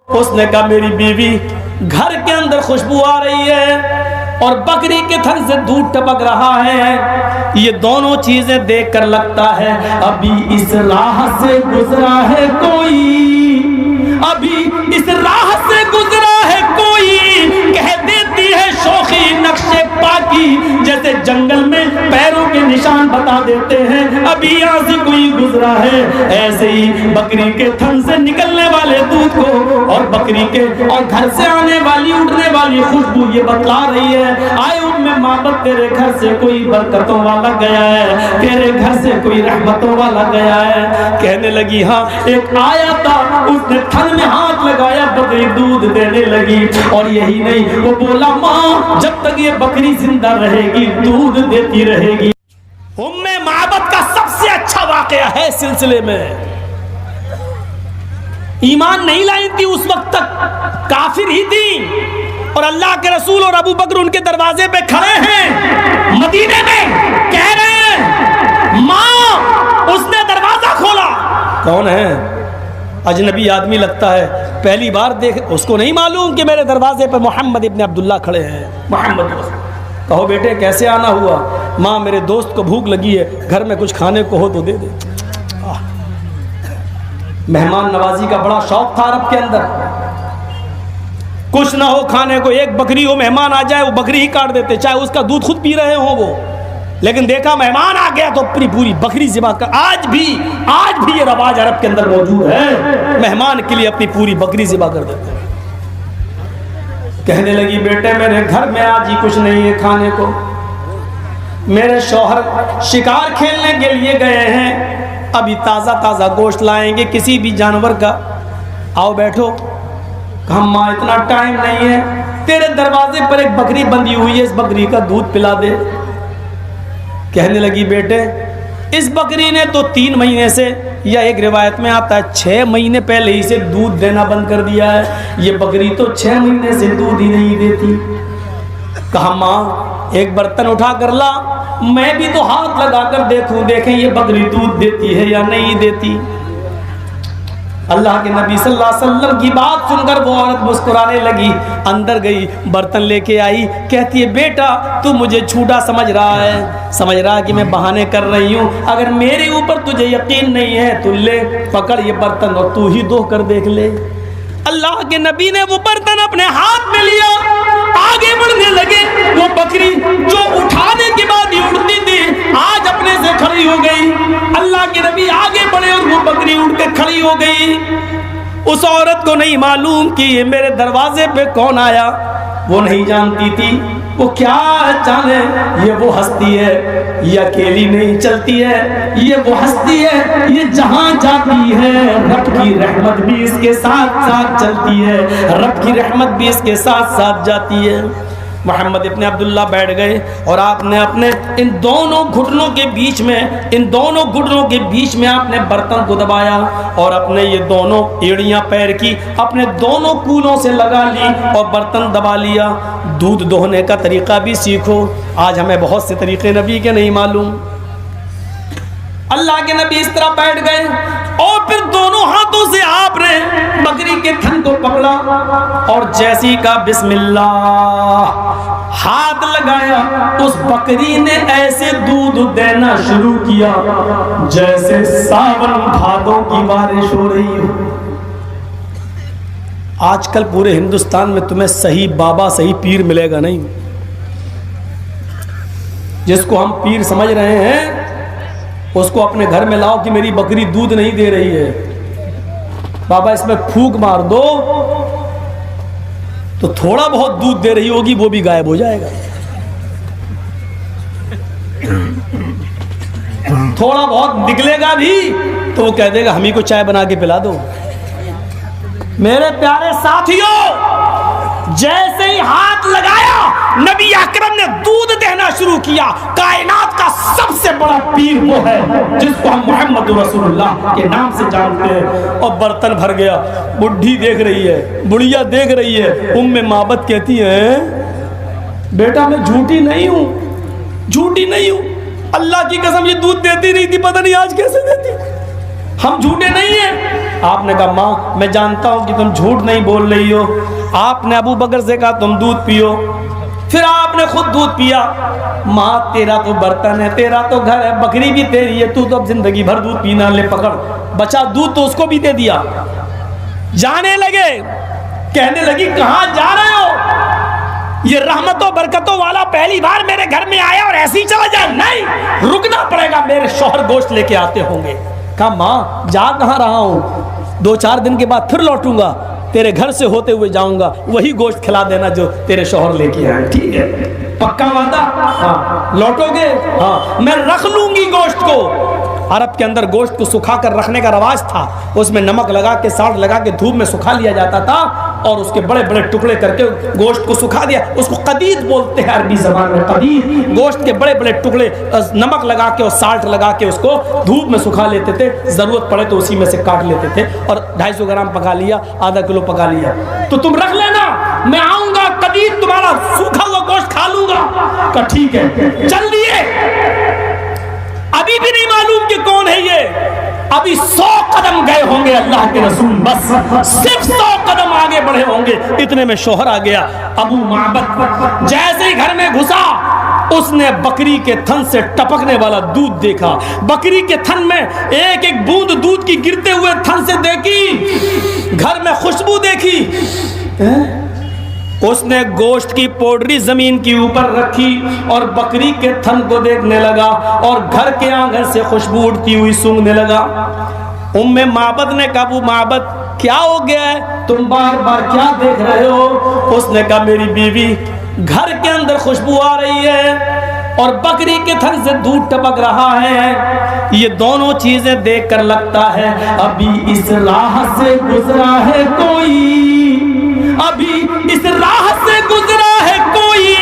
اس نے کہا میری بیوی گھر کے اندر خوشبو آ رہی ہے اور بکری کے تھن سے دودھ ٹپک رہا ہے، یہ دونوں چیزیں دیکھ کر لگتا ہے ابھی اس راہ سے گزرا ہے کوئی، ابھی اس راہ سے گزرا ہے کوئی، کہہ دیتی ہے شوخی نقشے پاکی، جیسے جنگل میں پیروں کے نشان بتا دیتے ہیں ابھی یہاں سے کوئی گزرا ہے۔ ایسے ہی بکری کے تھن سے نکلنے والے دودھ کو اور بکری کے اور گھر سے آنے والی اڑنے والی خوشبو یہ بتلا رہی ہے آئے معبد تیرے گھر سے کوئی برکتوں والا گیا ہے، تیرے گھر سے کوئی رحمتوں والا گیا ہے۔ کہنے لگی ہاں ایک آیا تھا، اس نے تھن میں ہاتھ لگایا، بکری دودھ دینے لگی، اور یہی نہیں وہ بولا ماں جب تک یہ بکری زندہ رہے گی دودھ دیتی رہے گی۔ معبد کا سب سے اچھا واقعہ ہے سلسلے میں، ایمان نہیں لائی تھی اس وقت تک، کافر ہی تھی، اور اللہ کے رسول اور ابو بکر ان کے دروازے پہ کھڑے ہیں مدینے میں، کہہ رہے ہیں ماں اس نے دروازہ کھولا۔ کون ہے؟ اجنبی آدمی لگتا ہے، پہلی بار دیکھ، اس کو نہیں معلوم کہ میرے دروازے پہ محمد ابن عبداللہ کھڑے ہیں۔ محمد کہو بیٹے کیسے آنا ہوا؟ ماں میرے دوست کو بھوک لگی ہے، گھر میں کچھ کھانے کو ہو تو دے دے۔ مہمان نوازی کا بڑا شوق تھا عرب کے اندر، کچھ نہ ہو کھانے کو، ایک بکری ہو مہمان آ جائے وہ بکری ہی کاٹ دیتے، چاہے اس کا دودھ خود پی رہے ہوں وہ، لیکن دیکھا مہمان آ گیا تو پوری بکری ذبح کر۔ آج بھی یہ رواج عرب کے اندر موجود ہے، مہمان کے لیے اپنی پوری بکری ذبح کر دیتے۔ کہنے لگی بیٹے میرے گھر میں آج ہی کچھ نہیں ہے کھانے کو، میرے شوہر شکار کھیلنے کے لیے گئے ہیں، ابھی تازہ گوشت لائیں گے کسی بھی جانور کا، آؤ بیٹھو۔ کہا ماں اتنا ٹائم نہیں ہے، تیرے دروازے پر ایک بکری بندھی ہوئی ہے، اس بکری کا دودھ پلا دے۔ کہنے لگی بیٹے اس بکری نے تو 3 مہینے سے، یا ایک روایت میں آتا ہے 6 مہینے پہلے ہی سے دودھ دینا بند کر دیا ہے، یہ بکری تو 6 مہینے سے دودھ ہی نہیں دیتی۔ کہا ماں ایک برتن اٹھا کر لا، میں بھی تو ہاتھ لگا کر دیکھیں یہ بکری دودھ دیتی ہے یا نہیں دیتی۔ اللہ کے نبی صلی اللہ علیہ وسلم کی بات سن کر وہ عورت مسکرانے لگی، اندر گئی برتن لے کے آئی، کہتی ہے بیٹا تو مجھے جھوٹا سمجھ رہا ہے کہ میں بہانے کر رہی ہوں، اگر میرے اوپر تجھے یقین نہیں ہے تو لے پکڑ یہ برتن اور تو ہی دھو کر دیکھ لے۔ اللہ کے نبی نے وہ برتن اپنے ہاتھ میں لیا، آگے بڑھنے لگے، وہ بکری جو اٹھانے کے بعد ہی اڑتی تھی آج اپنے سے کھڑی ہو گئی۔ اللہ کے نبی آگے بڑھے اور وہ بکری اڑ کے کھڑی ہو گئی۔ اس عورت کو نہیں معلوم کہ یہ میرے دروازے پہ کون آیا، وہ نہیں جانتی تھی وہ کیا جانے یہ وہ ہستی ہے، یہ اکیلی نہیں چلتی ہے، یہ وہ ہستی ہے، یہ جہاں جاتی ہے رب کی رحمت بھی اس کے ساتھ ساتھ چلتی ہے، رب کی رحمت بھی اس کے ساتھ ساتھ جاتی ہے۔ محمد ابن عبداللہ بیٹھ گئے اور آپ نے اپنے ان دونوں گھٹنوں کے بیچ میں آپ نے برتن کو دبایا اور اپنے یہ دونوں ایڑیاں پیر کی اپنے دونوں کولوں سے لگا لی اور برتن دبا لیا۔ دودھ دوہنے کا طریقہ بھی سیکھو، آج ہمیں بہت سے طریقے نبی کے نہیں معلوم۔ اللہ کے نبی اس طرح بیٹھ گئے اور پھر دونوں ہاتھوں سے آپ نے بکری کے تھن کو پکڑا اور جیسی کا بسم اللہ ہاتھ لگایا، اس بکری نے ایسے دودھ دینا شروع کیا جیسے ساون بھادوں کی بارش ہو رہی ہو۔ آج کل پورے ہندوستان میں تمہیں صحیح بابا صحیح پیر ملے گا نہیں، جس کو ہم پیر سمجھ رہے ہیں اس کو اپنے گھر میں لاؤ کہ میری بکری دودھ نہیں دے رہی ہے، بابا اس میں پھونک مار دو تو تھوڑا بہت دودھ دے رہی ہوگی وہ بھی غائب ہو جائے گا، تھوڑا بہت نکلے گا بھی تو وہ کہہ دے گا ہم ہی کو چائے بنا کے پلا دو۔ میرے پیارے ساتھیوں جیسے ہی ہاتھ لگایا نبی اکرم نے دودھ دینا شروع کیا۔ کائنات کا سب سے بڑا پیر وہ ہے جس کو ہم محمد رسول اللہ کے نام سے جانتے ہیں، اور برتن بھر گیا۔ بڈھی دیکھ رہی ہے، بڑھیا دیکھ رہی ہے۔ معبد کہتی ہے بیٹا میں جھوٹی نہیں ہوں، اللہ کی قسم یہ دودھ دیتی نہیں تھی، پتہ نہیں آج کیسے دیتی، ہم جھوٹے نہیں ہیں۔ آپ نے کہا ماں میں جانتا ہوں کہ تم جھوٹ نہیں بول رہی ہو. آپ نے ابو بکر سے کہا تم دودھ پیو. پھر آپ نے خود دودھ پیا. ماں تیرا تو برتن ہے, تیرا تو گھر ہے, بکری بھی تیری ہے, تو اب زندگی بھر دودھ پینا, لے پکڑ. بچا دودھ تو اس کو بھی دے دیا. جانے لگے. کہنے لگی کہاں جا رہے ہو؟ یہ رحمتوں برکتوں والا پہلی بار میرے گھر میں آیا اور ایسے ہی چلا جائے؟ نہیں, رکنا پڑے گا, میرے شوہر گوشت لے کے آتے ہوں گے. کہا ماں جا کہاں رہا ہوں, 2-4 دن کے بعد پھر لوٹوں گا, تیرے گھر سے ہوتے ہوئے جاؤں گا, وہی گوشت کھلا دینا جو تیرے شوہر لے کے آئے. ٹھیک ہے, پکا وعدہ؟ ہاں. لوٹو گے؟ ہاں. میں رکھ لوں گی گوشت کو. عرب کے اندر گوشت کو سکھا کر رکھنے کا رواج تھا. اس میں نمک لگا کے, سالٹ لگا کے دھوپ میں سکھا لیا جاتا تھا, اور اس کے بڑے بڑے ٹکڑے کر کے گوشت کو سکھا دیا. اس کو قدید بولتے ہیں عربی زبان میں, قدید. گوشت کے بڑے بڑے ٹکڑے نمک لگا کے اور سالٹ لگا کے اس کو دھوپ میں سکھا لیتے تھے. ضرورت پڑے تو اسی میں سے کاٹ لیتے تھے, اور 250 گرام پکا لیا, آدھا کلو پکا لیا. تو تم رکھ لینا, میں آؤں گا قدید تمہارا سوکھا ہوا گوشت کھا لوں گا. کہا ٹھیک ہے. چل دیے. ابھی بھی نہیں معلوم کہ کون ہے یہ. ابھی 100 قدم گئے ہوں گے اللہ کے رسول, بس صرف 100 قدم آگے بڑھے ہوں گے, اتنے میں شوہر آ گیا. ابو معبد جیسے ہی گھر میں گھسا, اس نے بکری کے تھن سے ٹپکنے والا دودھ دیکھا. بکری کے تھن میں ایک ایک بوند دودھ کی گرتے ہوئے تھن سے دیکھی. گھر میں خوشبو دیکھی. اس نے گوشت کی پوڈری زمین کے اوپر رکھی اور بکری کے تھن کو دیکھنے لگا, اور گھر کے آنگن سے خوشبو اٹھتی ہوئی سونگنے لگا. معبد نے کہا ابو معبد کیا ہو گیا ہے, تم بار بار کیا دیکھ رہے ہو؟ اس نے کہا میری بیوی, گھر کے اندر خوشبو آ رہی ہے اور بکری کے تھن سے دودھ ٹپک رہا ہے. یہ دونوں چیزیں دیکھ کر لگتا ہے ابھی اس راہ سے گزرا ہے کوئی, ابھی اس راہ سے گزرا ہے کوئی.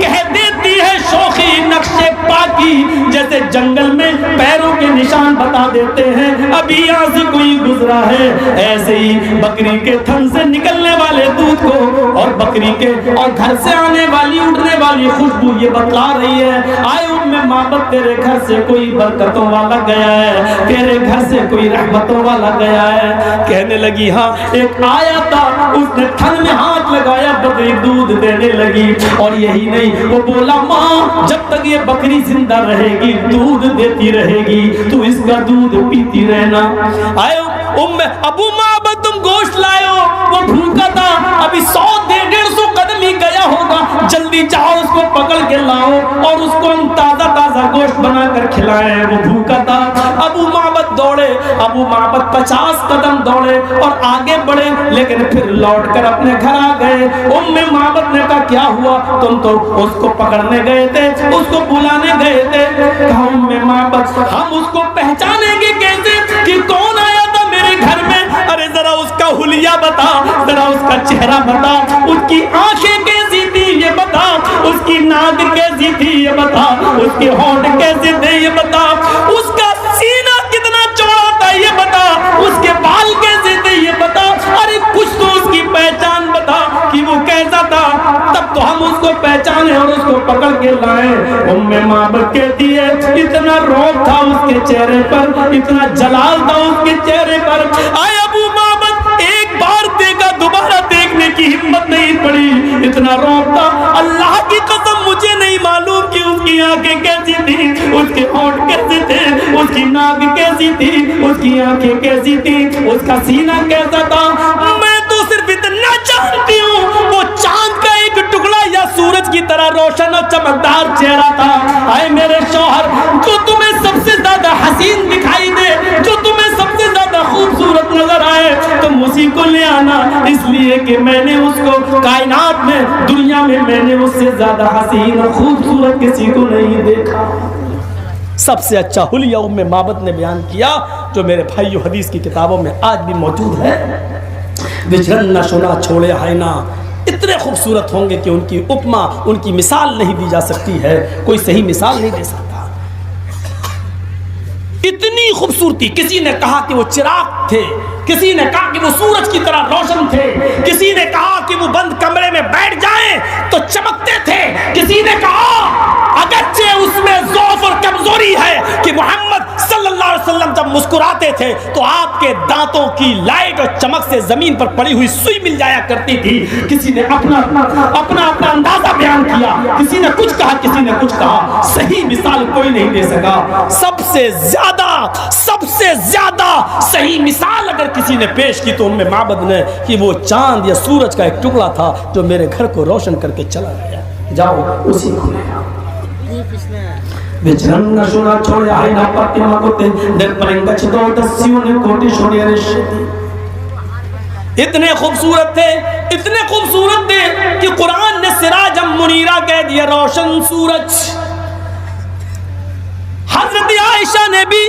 کہہ دیتی ہے شوخی نقشے پاکی, جیسے جنگل میں پیروں کے نشان بتا دیتے ہیں ابھی یہاں سے کوئی گزرا ہے. ایسے ہی بکری کے تھن سے نکلنے والے دودھ کو اور بکری کے اور گھر سے آنے والی اٹھنے والی خوشبو یہ بتلا رہی ہے آئے معبد تیرے گھر سے کوئی برکتوں والا گیا ہے, تیرے گھر سے کوئی رحمتوں والا گیا ہے. کہنے لگی ہاں ایک آیا تھا, اس نے تھن میں ہاتھ لگایا, بکری دودھ دینے لگی. اور یہی نہیں, وہ بولا ماں جب تک یہ بکری زندہ رہے گی دودھ دیتی رہے گی, تو اس کا دودھ پیتی رہنا. آئے ابو معبد تم گوشت لائے ہو, وہ بھوکا تھا, ابھی 100-150 قدم ہی گیا ہوگا, جلدی جاؤ اس کو پکڑ کے لاؤ اور اس کو ہم تازہ تازہ گوشت بنا کر کھلائیں. وہ بھوکا تھا. ابو معبد دوڑے, ابو معبد 50 قدم دوڑے اور آگے بڑھے, لیکن پھر لوٹ کر اپنے گھر آ گئے. معبد نے کہا کیا ہوا, تم تو اس کو پکڑنے گئے تھے, اس کو بلانے گئے تھے. کہا معبد ہم اس کو پہچانیں گے کیسے کہ کون آیا تھا میرے گھر میں؟ ارے ذرا اس کا حلیہ بتا, ذرا اس کا چہرہ بتا, اس کی آنکھیں کیسی تھی یہ بتا, اس کی ناک کیسی تھی یہ بتا, اس کے ہونٹ کیسے تھے یہ بتا, اس کا سینہ کتنا چوڑا تھا یہ بتا, اس کے بال کیسے تھے یہ بتا. ارے کچھ تو اس کی پہچان بتا کہ وہ کیسا تھا, تب تو ہم اس کو پہچانے اور اس کو پکڑ کے لائیں. معبد کہتی ہے اتنا روب تھا اس کے چہرے پر, اتنا جلال تھا اس کے چہرے پر. آئے ابو معبد ایک بار دیکھا, دوبارہ دیکھنے کی ہمت نہیں پڑی, اتنا روب تھا. اللہ کی قسم مجھے نہیں معلوم کہ اس کی آنکھیں کیسی تھی, اس کے ہونٹ کیسے تھے, اس کی ناک کیسی تھی, اس کی آنکھیں کیسی تھی, اس کا سینہ کیسا تھا. میں تو صرف اتنا جانتی ہوں وہ چاند کا ایک ٹکڑا یا سورج کی طرح روشن اور چمکدار چہرہ تھا. اے میرے شوہر, جو تمہیں سب سے زیادہ حسین دکھائی دے, جو تمہیں سب سے زیادہ خوبصورت نظر آئے, تم اسی کو لے آنا, اس لیے کہ میں نے اس کو کائنات میں, دنیا میں میں نے اس سے زیادہ حسین اور خوبصورت کسی کو نہیں دیکھا. سب سے اچھا حلیہ معبد نے بیان کیا, جو میرے بھائیو حدیث کی کتابوں میں آج بھی موجود ہے. وچھرن نہ شنا چھوڑے ہائنا, اتنے خوبصورت ہوں گے کہ ان کی اپما, ان کی مثال نہیں دی جا سکتی ہے, کوئی صحیح مثال نہیں دے سکتا. اتنی خوبصورتی. کسی نے کہا کہ وہ چراغ تھے, کسی نے کہا کہ وہ سورج کی طرح روشن تھے, کسی نے کہا کہ وہ بند کمرے میں بیٹھ جائیں تو چمکتے تھے, کسی نے کہا اگرچہ اس میں ضعف اور کمزوری ہے کہ محمد صلی اللہ علیہ وسلم جب مسکراتے تھے تو آپ کے دانتوں کی لائٹ اور چمک سے زمین پر پڑی ہوئی سوئی مل جایا کرتی تھی. کسی نے اپنا اندازہ بیان کیا, کسی نے کچھ کہا, کسی نے کچھ کہا, صحیح مثال کوئی نہیں دے سکا. سب سے زیادہ صحیح مثال اگر کسی نے پیش کی تو ام معبد نے, کہ وہ چاند یا سورج کا ایک ٹکڑا تھا جو میرے گھر کو روشن کر کے چلا گیا. جاؤ اسی کو لے آؤ. وچرن شونا چھوڑے آئی نا پاتی ماں کو تین در پرنگا چھتو دسیوں نے کوٹی چھوڑی رشتی. اتنے خوبصورت تھے کہ قرآن نے سراج منیرہ کہہ دیا, روشن سورج. حضرت عائشہ نے بھی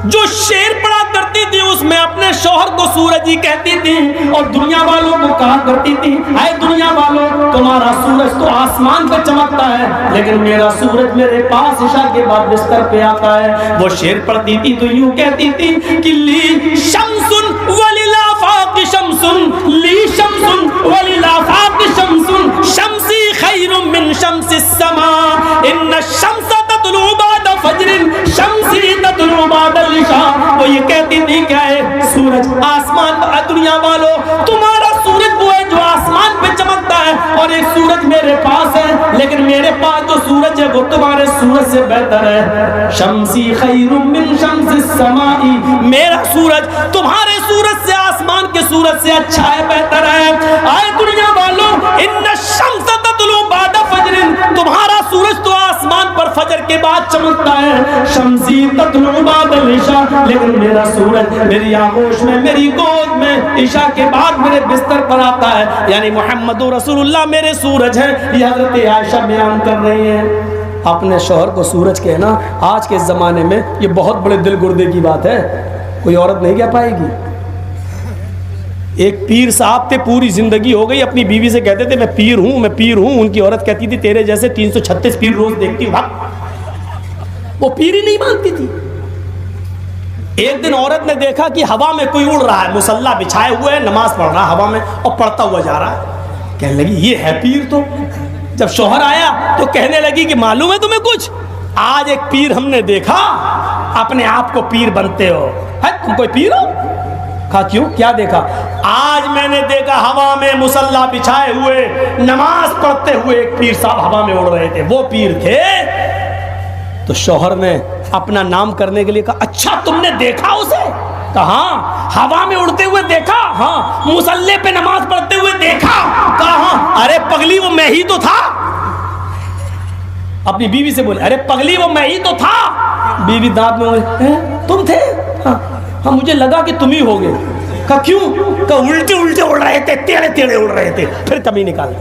جو شعر پڑھا کرتی تھی اس میں اپنے شوہر کو سورج ہی کہتی تھی, اور دنیا والوں کو کہا کرتی تھی, اے دنیا والوں تمہارا سورج تو آسمان پہ چمکتا ہے لیکن میرا سورج میرے پاس عشاء کے بعد بستر پہ آتا ہے. وہ شعر پڑھتی تھی تو یوں کہتی تھی کہ لی شمس وللآفاق شمس, لی شمس وللآفاق شمس, شمسی خیر من شمس السماء, ان الشمس تطلع بعد فجر, شمسی تطلع بعد العشاء. وہ یہ کہتی تھی کیا ہے, سورج آسمان پر, دنیا والوں تمہارا سورج وہ ہے جو آسمان پہ چمکتا ہے, اور ایک سورج میرے پاس ہے لیکن میرے پاس جو سورج ہے وہ تمہارے سورج سے بہتر ہے. شمسی خیر من شمس السماء, میرا سورج تمہارے سورج سے, آسمان کے سورج سے اچھا ہے, بہتر ہے. اے دنیا والوں ان الشمس تطلع بعد فجر, تمہارا سورج تو آسمان پر فجر کے بعد چمکتا ہے. شمسی تطلع بعد العشاء, لیکن میرا سورج میری آغوش میں, میری گود میں عشاء کے بعد میرے بستر پر آتا ہے. یعنی محمد رسول اللہ میرے سورج ہیں. یہ حضرت عائشہ بیان کر رہی ہیں. اپنے شوہر کو سورج کہنا آج کے زمانے میں یہ بہت بڑے دل گردے کی بات ہے. کوئی عورت نہیں کہہ پائے گی. ایک پیر صاحب تھے, پوری زندگی ہو گئی اپنی بیوی سے کہتے تھے میں پیر ہوں. ان کی عورت کہتی تھی تیرے جیسے 336 پیر روز دیکھتی ہوں. وہ پیر ہی نہیں مانتی تھی. ایک دن عورت نے دیکھا کہ ہوا میں کوئی اڑ رہا ہے, مصلی بچھائے ہوئے ہے, نماز پڑھ رہا ہے ہوا میں اور پڑھتا ہوا جا رہا ہے. کہنے لگی یہ ہے پیر. تو جب شوہر آیا تو کہنے لگی کہ معلوم ہے تمہیں کچھ, آج ایک پیر ہم نے دیکھا, اپنے آپ کو پیر بنتے ہو, تم کوئی پیر ہو؟ کہا کیوں, کیا دیکھا؟ آج میں نے دیکھا ہوا میں مصلی بچھائے ہوئے نماز پڑھتے ہوئے ایک پیر صاحب ہوا میں اڑ رہے تھے, وہ پیر تھے. تو شوہر نے اپنا نام کرنے کے لیے کہا اچھا تم نے دیکھا اسے؟ کہا ہاں. ہوا میں اڑتے ہوئے دیکھا؟ ہاں. مصلی پہ نماز پڑھتے ہوئے دیکھا؟ کہا ہاں. ارے پگلی وہ میں ہی تو تھا. اپنی بیوی سے بولے ارے پگلی وہ میں ہی تو تھا. بیوی دانت میں تم تھے؟ ہاں مجھے لگا کہ تم ہی ہوگے. کہا کیوں؟ کہا الٹے اڑ رہے تھے, ٹیڑے اڑ رہے تھے. پھر کمی نکال,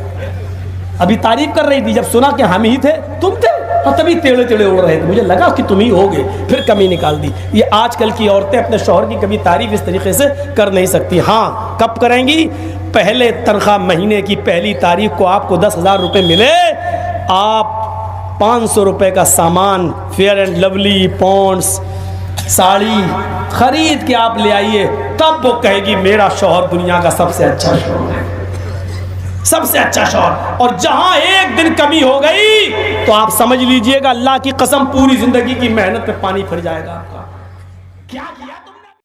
ابھی تعریف کر رہی تھی, جب سنا کہ ہم ہی تھے, تم تھے, اور تبھی ٹیڑے اڑ رہے تھے, مجھے لگا کہ تم ہی ہوگے. پھر کمی نکال دی. یہ آج کل کی عورتیں اپنے شوہر کی کبھی تعریف اس طریقے سے کر نہیں سکتی. ہاں کب کریں گی؟ پہلے تنخواہ مہینے کی پہلی تاریخ کو آپ کو 10,000 روپے ملے, آپ 500 روپے کا سامان Fair and Lovely, Pond's, sari خرید کے آپ لے آئیے, تب وہ کہے گی میرا شوہر دنیا کا سب سے اچھا شوہر ہے, سب سے اچھا شوہر. اور جہاں ایک دن کمی ہو گئی تو آپ سمجھ لیجئے گا اللہ کی قسم پوری زندگی کی محنت پہ پانی پھر جائے گا آپ کا. کیا